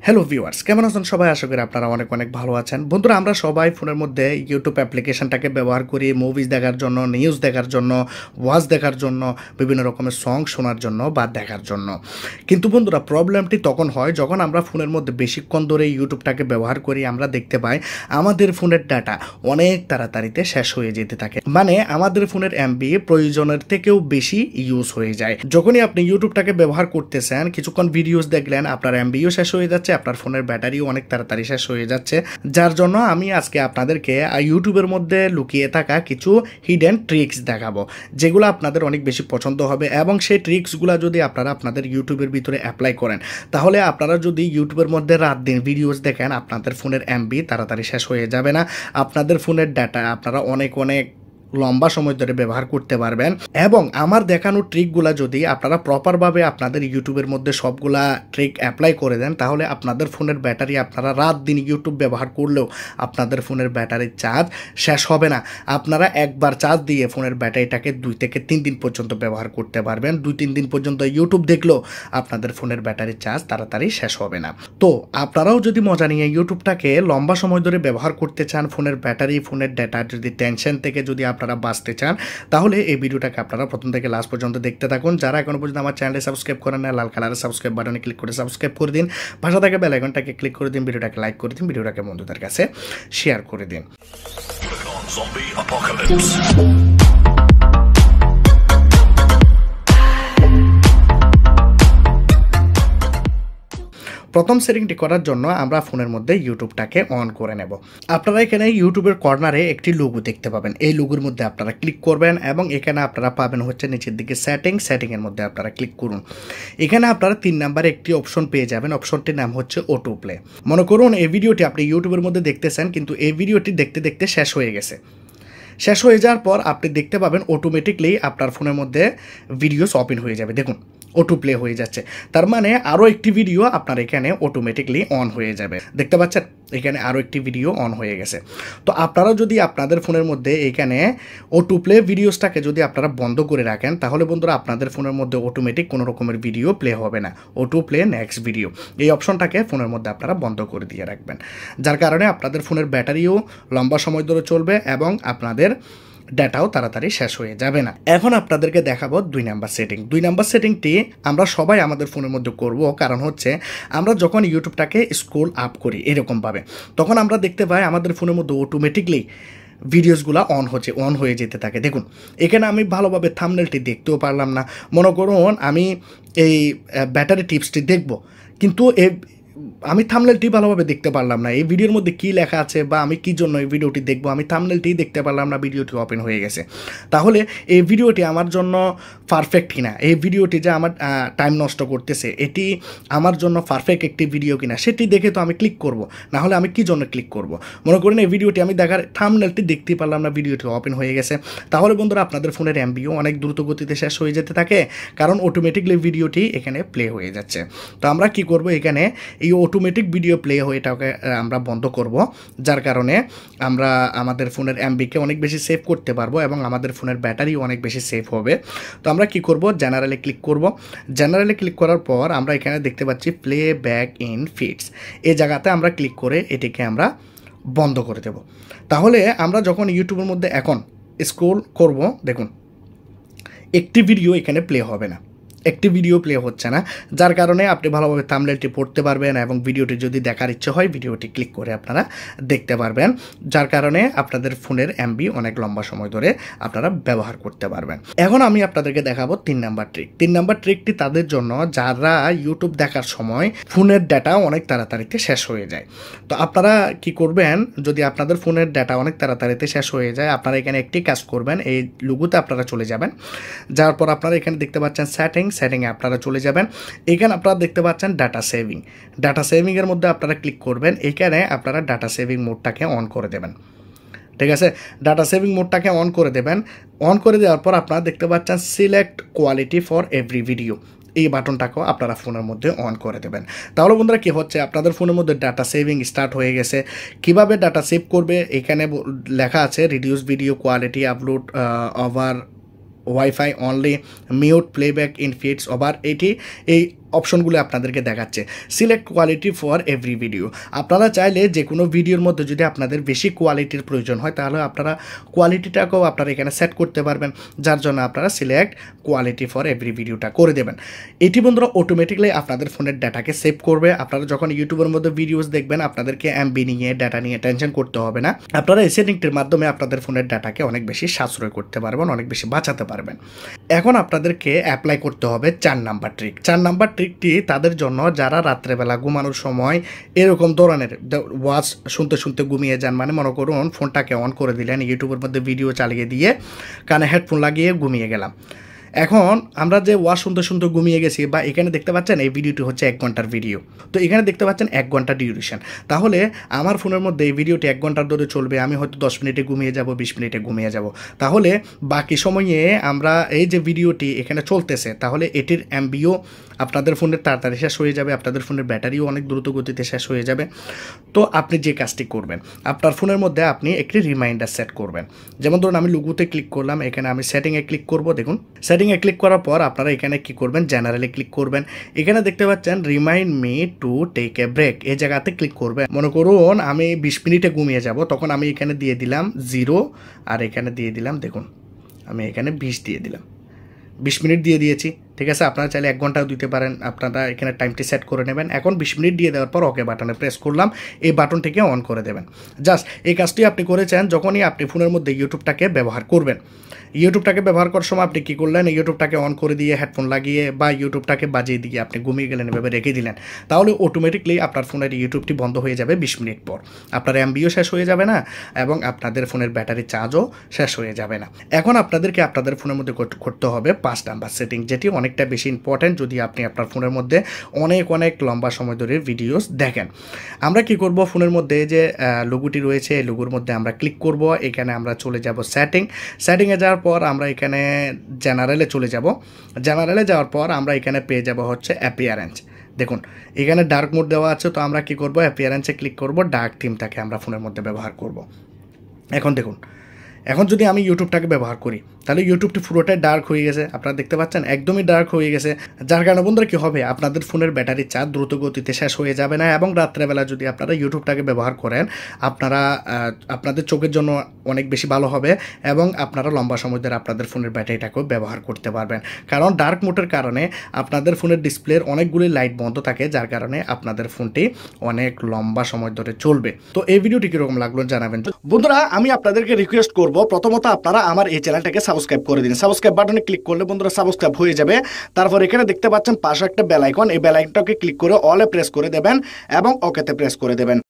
Hello viewers, কেমন আছেন সবাই? আশা করি আপনারা অনেক অনেক ভালো আছেন। বন্ধুরা, আমরা সবাই ফোনের মধ্যে ইউটিউব অ্যাপ্লিকেশনটাকে ব্যবহার করি মুভিজ দেখার জন্য, নিউজ দেখার জন্য, ওয়াচ দেখার জন্য, বিভিন্ন রকমের সং শোনার জন্য বা দেখার জন্য। কিন্তু বন্ধুরা, প্রবলেমটি তখন হয় যখন আমরা ফোনের মধ্যে বেশিক্ষণ ধরে ইউটিউবটাকে ব্যবহার করি। আমরা দেখতে পাই আমাদের ফোনের ডাটা অনেক তাড়াতাড়িতে শেষ হয়ে যেতে থাকে, মানে আমাদের ফোনের এমবি প্রয়োজনের থেকেও বেশি ইউজ হয়ে যায়। যখনই আপনি ইউটিউবটাকে ব্যবহার করতেছেন, কিছুক্ষণ ভিডিওস দেখলেন, আপনার এমবিও শেষ হয়ে যাচ্ছে, আপনার ফোনের ব্যাটারিও অনেক তাড়াতাড়ি শেষ হয়ে যাচ্ছে। যার জন্য আমি আজকে আপনাদেরকে ইউটিউবের মধ্যে লুকিয়ে থাকা কিছু হিডেন ট্রিক্স দেখাবো, যেগুলো আপনাদের অনেক বেশি পছন্দ হবে। এবং সেই ট্রিক্সগুলো যদি আপনারা আপনাদের ইউটিউবের ভিতরে অ্যাপ্লাই করেন, তাহলে আপনারা যদি ইউটিউবের মধ্যে রাত দিন ভিডিওস দেখেন, আপনাদের ফোনের এমবি তাড়াতাড়ি শেষ হয়ে যাবে না। আপনাদের ফোনের ডাটা আপনারা অনেক অনেক লম্বা সময় ধরে ব্যবহার করতে পারবেন। এবং আমার দেখানো ট্রিকগুলা যদি আপনারা প্রপারভাবে আপনাদের ইউটিউবের মধ্যে সবগুলা ট্রিক অ্যাপ্লাই করে দেন, তাহলে আপনাদের ফোনের ব্যাটারি আপনারা রাত দিন ইউটিউব ব্যবহার করলেও আপনাদের ফোনের ব্যাটারির চার্জ শেষ হবে না। আপনারা একবার চার্জ দিয়ে ফোনের ব্যাটারিটাকে 2 থেকে 3 দিন পর্যন্ত ব্যবহার করতে পারবেন। 2-3 দিন পর্যন্ত ইউটিউব দেখলেও আপনাদের ফোনের ব্যাটারির চার্জ তাড়াতাড়ি শেষ হবে না। তো আপনারাও যদি মজা নিয়ে ইউটিউবটাকে লম্বা সময় ধরে ব্যবহার করতে চান, ফোনের ব্যাটারি, ফোনের ডেটা যদি টেনশন থেকে যদি আপনারা বাঁচতে চান, তাহলে এই ভিডিওটাকে আপনারা প্রথম থেকে লাস্ট পর্যন্ত দেখতে থাকুন। যারা এখনো পর্যন্ত আমার চ্যানেলে সাবস্ক্রাইব করেন না, লাল কালারের সাবস্ক্রাইব বাটনে ক্লিক করে সাবস্ক্রাইব করে দিন, পাশে থাকা বেল আইকনটাকে ক্লিক করে দিন, ভিডিওটাকে লাইক করে দিন, ভিডিওটাকে বন্ধুদের কাছে শেয়ার করে দিন। প্রথম সেটিংটি করার জন্য আমরা ফোনের মধ্যে ইউটিউবটাকে অন করে নেব। আপনারা এখানে ইউটিউবের কর্নারে একটি লোগো দেখতে পাবেন। এই লোগোর মধ্যে আপনারা ক্লিক করবেন এবং এখানে আপনারা পাবেন হচ্ছে নিচের দিকে সেটিংয়ের মধ্যে আপনারা ক্লিক করুন। এখানে আপনারা 3 নম্বরে একটি অপশন পেয়ে যাবেন। অপশনটির নাম হচ্ছে অটো প্লে। মনে করুন এই ভিডিওটি আপনি ইউটিউবের মধ্যে দেখতেছেন, কিন্তু এই ভিডিওটি দেখতে দেখতে শেষ হয়ে গেছে। শেষ হয়ে যাওয়ার পর আপনি দেখতে পাবেন অটোমেটিকলি আপনার ফোনের মধ্যে ভিডিওস ওপেন হয়ে যাবে। দেখুন, অটো প্লে হয়ে যাচ্ছে। তার মানে আরও একটি ভিডিও আপনার এখানে অটোমেটিকলি অন হয়ে যাবে। দেখতে পাচ্ছেন, এখানে আরও একটি ভিডিও অন হয়ে গেছে। তো আপনারা যদি আপনাদের ফোনের মধ্যে এখানে অটো প্লে ভিডিওসটাকে যদি আপনারা বন্ধ করে রাখেন, তাহলে বন্ধুরা আপনাদের ফোনের মধ্যে অটোমেটিক কোনো রকমের ভিডিও প্লে হবে না। অটো প্লে নেক্সট ভিডিও, এই অপশনটাকে ফোনের মধ্যে আপনারা বন্ধ করে দিয়ে রাখবেন। যার কারণে আপনাদের ফোনের ব্যাটারিও লম্বা সময় ধরে চলবে এবং আপনাদের ডাটাও তাড়াতাড়ি শেষ হয়ে যাবে না। এখন আপনাদেরকে দেখাবো 2 নাম্বার সেটিং। 2 নাম্বার সেটিংটি আমরা সবাই আমাদের ফোনের মধ্যে করব, কারণ হচ্ছে আমরা যখন ইউটিউবটাকে স্ক্রল আপ করি এরকমভাবে, তখন আমরা দেখতে পাই আমাদের ফোনের মধ্যে অটোমেটিকলি ভিডিওসগুলো অন হয়ে যেতে থাকে। দেখুন, এখানে আমি ভালোভাবে থাম্বনেলটি দেখতেও পারলাম না। মনে করুন আমি এই ব্যাটারি টিপসটি দেখব, কিন্তু আমি থাম্বনেলটি ভালোভাবে দেখতে পারলাম না। এই ভিডিওর মধ্যে কী লেখা আছে বা আমি কী জন্য এই ভিডিওটি দেখবো, আমি থাম্বনেলটি দেখতে পারলাম না, ভিডিওটি ওপেন হয়ে গেছে। তাহলে এই ভিডিওটি আমার জন্য পারফেক্ট কিনা, এই ভিডিওটি যে আমার টাইম নষ্ট করতেছে, এটি আমার জন্য পারফেক্ট একটি ভিডিও কিনা, সেটি দেখে তো আমি ক্লিক করব। না হলে আমি কী জন্য ক্লিক করব? মনে করেন এই ভিডিওটি আমি দেখার থাম্বনেলটি দেখতেই পারলাম না, ভিডিওটি ওপেন হয়ে গেছে। তাহলে বন্ধুরা আপনাদের ফোনের এমবিও অনেক দ্রুত গতিতে শেষ হয়ে যেতে থাকে, কারণ অটোমেটিকলি ভিডিওটি এখানে প্লে হয়ে যাচ্ছে। তো আমরা কি করব, এখানে এই অটোমেটিক ভিডিও প্লে হয়েটাকে আমরা বন্ধ করব। যার কারণে আমরা আমাদের ফোনের এমবিকে অনেক বেশি সেভ করতে পারবো এবং আমাদের ফোনের ব্যাটারি অনেক বেশি সেভ হবে। তো আমরা কি করব, জেনারেলে ক্লিক করব। জেনারেলে ক্লিক করার পর আমরা এখানে দেখতে পাচ্ছি প্লে ব্যাক ইন ফিডস, এই জায়গাতে আমরা ক্লিক করে এটিকে আমরা বন্ধ করে দেব। তাহলে আমরা যখন ইউটিউবের মধ্যে এখন স্ক্রল করব, দেখুন একটি ভিডিও এখানে প্লে হবে না, একটি ভিডিও প্লে হচ্ছে না। যার কারণে আপনি ভালোভাবে থাম্বনেলটি পড়তে পারবেন এবং ভিডিওটি যদি দেখার ইচ্ছে হয় ভিডিওটি ক্লিক করে আপনারা দেখতে পারবেন। যার কারণে আপনাদের ফোনের এমবি অনেক লম্বা সময় ধরে আপনারা ব্যবহার করতে পারবেন। এখন আমি আপনাদেরকে দেখাবো 3 নাম্বার ট্রিক। 3 নাম্বার ট্রিকটি তাদের জন্য যারা ইউটিউব দেখার সময় ফোনের ডাটা অনেক তাড়াতাড়িতে শেষ হয়ে যায়। তো আপনারা কি করবেন, যদি আপনাদের ফোনের ডাটা অনেক তাড়াতাড়িতে শেষ হয়ে যায়, আপনারা এখানে একটি কাজ করবেন, এই লোগোতে আপনারা চলে যাবেন। যার পর আপনারা এখানে দেখতে পাচ্ছেন সেটিংয়ে আপনারা চলে যাবেন। এখানে আপনারা দেখতে পাচ্ছেন ডাটা সেভিংয়ের মধ্যে আপনারা ক্লিক করবেন। এখানে আপনারা ডাটা সেভিং মোডটাকে অন করে দেবেন। ঠিক আছে, ডাটা সেভিং মোডটাকে অন করে দেবেন। অন করে দেওয়ার পর আপনারা দেখতে পাচ্ছেন select quality for every video, এই বাটনটাকেও আপনারা ফোনের মধ্যে অন করে দেবেন। তাহলে বন্ধুরা কী হচ্ছে, আপনাদের ফোনের মধ্যে ডাটা সেভিং স্টার্ট হয়ে গেছে। কিভাবে ডাটা সেভ করবে, এখানে লেখা আছে reduce video quality, upload over wifi only, mute playback in feeds over. এই অপশনগুলো আপনাদেরকে দেখাচ্ছে। Select quality for every video. আপনারা চাইলে যে কোনো ভিডিওর মধ্যে যদি আপনাদের বেশি কোয়ালিটির প্রয়োজন হয় তাহলে আপনারা কোয়ালিটিটাকেও আপনারা এখানে সেট করতে পারবেন, যার জন্য আপনারা সিলেক্ট কোয়ালিটি ফর এভরি ভিডিওটা করে দেবেন। এটি বন্ধুরা অটোমেটিকলি আপনাদের ফোনের ডাটাকে সেভ করবে। আপনারা যখন ইউটিউবের মধ্যে ভিডিওস দেখবেন আপনাদেরকে এমবি নিয়ে ডাটা নিয়ে টেনশন করতে হবে না। আপনারা এই সেটিংটির মাধ্যমে আপনাদের ফোনের ডাটাকে অনেক বেশি সাশ্রয় করতে পারবেন, অনেক বেশি বাঁচাতে পারবেন। এখন আপনাদেরকে অ্যাপ্লাই করতে হবে 4 নাম্বার ট্রিক। 4 নাম্বার ট্রিকটি তাদের জন্য যারা রাত্রেবেলা ঘুমানোর সময় এরকম ধরনের ওয়াচ শুনতে শুনতে ঘুমিয়ে যান। মানে মনে করুন ফোনটাকে অন করে দিলেন, ইউটিউবের মধ্যে ভিডিও চালিয়ে দিয়ে কানে হেডফোন লাগিয়ে ঘুমিয়ে গেলাম। এখন আমরা যে ওয়াচ শুনতে শুনতে ঘুমিয়ে গেছি, বা এখানে দেখতে পাচ্ছেন এই ভিডিওটি হচ্ছে 1 ঘন্টার ভিডিও, তো এখানে দেখতে পাচ্ছেন 1 ঘন্টা ডিউরেশন। তাহলে আমার ফোনের মধ্যে এই ভিডিওটি 1 ঘন্টার ধরে চলবে, আমি হয়তো 10 মিনিটে ঘুমিয়ে যাব, 20 মিনিটে ঘুমিয়ে যাব। তাহলে বাকি সময়ে আমরা এই যে ভিডিওটি এখানে চলতেছে, তাহলে এটির এমবিও আপনাদের ফোনের তাড়াতাড়ি শেষ হয়ে যাবে, আপনাদের ফোনের ব্যাটারিও অনেক দ্রুত গতিতে শেষ হয়ে যাবে। তো আপনি যে কাজটি করবেন, আপনার ফোনের মধ্যে আপনি একটি রিমাইন্ডার সেট করবেন। যেমন ধরুন আমি লোগোতে ক্লিক করলাম, এখানে আমি সেটিংয়ে ক্লিক করব। দেখুন সেটিংয়ে ক্লিক করার পর আপনারা এখানে কি করবেন, জেনারেলে ক্লিক করবেন। এখানে দেখতে পাচ্ছেন remind me to take a break, এই জায়গাতে ক্লিক করবেন। মনে করুন আমি 20 মিনিটে ঘুমিয়ে যাব, তখন আমি এখানে দিয়ে দিলাম 0 আর এখানে দিয়ে দিলাম, দেখুন আমি এখানে 20 দিয়ে দিলাম, 20 মিনিট দিয়ে দিয়েছি। ঠিক আছে, আপনারা চাইলে 1 ঘন্টাও দিতে পারেন, আপনারা এখানে টাইমটি সেট করে নেবেন। এখন 20 মিনিট দিয়ে দেওয়ার পর ওকে বাটনে প্রেস করলাম, এই বাটনটিকে অন করে দেবেন। জাস্ট এই কাজটি আপনি করেছেন যখনই আপনি ফোনের মধ্যে ইউটিউবটাকে ব্যবহার করবেন। ইউটিউবটাকে ব্যবহার করার সময় আপনি কী করলেন, ইউটিউবটাকে অন করে দিয়ে হেডফোন লাগিয়ে বা ইউটিউবটাকে বাজিয়ে দিয়ে আপনি ঘুমিয়ে গেলেন, এভাবে রেখে দিলেন, তাহলে অটোমেটিকলি আপনার ফোনের ইউটিউবটি বন্ধ হয়ে যাবে 20 মিনিট পর। আপনার এমবিও শেষ হয়ে যাবে না এবং আপনাদের ফোনের ব্যাটারি চার্জও শেষ হয়ে যাবে না। এখন আপনাদেরকে আপনাদের ফোনের মধ্যে করতে হবে 5 নাম্বার সেটিং, যেটি অনেকটা বেশি ইম্পর্ট্যান্ট যদি আপনি আপনার ফোনের মধ্যে অনেক লম্বা সময় ধরে ভিডিওস দেখেন। আমরা কি করব, ফোনের মধ্যে যে লোগোটি রয়েছে এই লোগোর মধ্যে আমরা ক্লিক করব। এখানে আমরা চলে যাব সেটিংয়ে যাওয়ার পর আমরা এখানে জেনারেলে চলে যাব। জেনারেলে যাওয়ার পর আমরা এখানে পেয়ে যাব হচ্ছে অ্যাপিয়ারেন্স। দেখুন এখানে ডার্ক মোড দেওয়া আছে, তো আমরা কি করব, অ্যাপিয়ারেন্সে ক্লিক করব, ডার্ক থিমটাকে আমরা ফোনের মধ্যে ব্যবহার করব। এখন দেখুন, এখন যদি আমি ইউটিউবটাকে ব্যবহার করি তাহলে ইউটিউবটি পুরোটাই ডার্ক হয়ে গেছে, আপনারা দেখতে পাচ্ছেন একদমই ডার্ক হয়ে গেছে। যার কারণে বন্ধুরা কী হবে, আপনাদের ফোনের ব্যাটারি চার্জ দ্রুত গতিতে শেষ হয়ে যাবে না এবং রাত্রেবেলা যদি আপনারা ইউটিউবটাকে ব্যবহার করেন আপনারা আপনাদের চোখের জন্য অনেক বেশি ভালো হবে এবং আপনারা লম্বা সময় ধরে আপনাদের ফোনের ব্যাটারিটাকেও ব্যবহার করতে পারবেন। কারণ ডার্ক মোডের কারণে আপনাদের ফোনের ডিসপ্লের অনেকগুলি লাইট বন্ধ থাকে, যার কারণে আপনাদের ফোনটি অনেক লম্বা সময় ধরে চলবে। তো এই ভিডিওটি কীরকম লাগলো জানাবেন। বন্ধুরা আমি আপনাদেরকে রিকোয়েস্ট করব, প্রথমত আপনারা আমার এই চ্যানেলটাকে সাবস্ক্রাইব করে দিন। সাবস্ক্রাইব বাটনে ক্লিক করলে বন্ধুরা সাবস্ক্রাইব হয়ে যাবে। তারপর এখানে দেখতে পাচ্ছেন পাশে একটা বেল আইকন, এই বেল আইকনটাকে ক্লিক করে অলে প্রেস করে দেবেন এবং ওকেতে প্রেস করে দেবেন।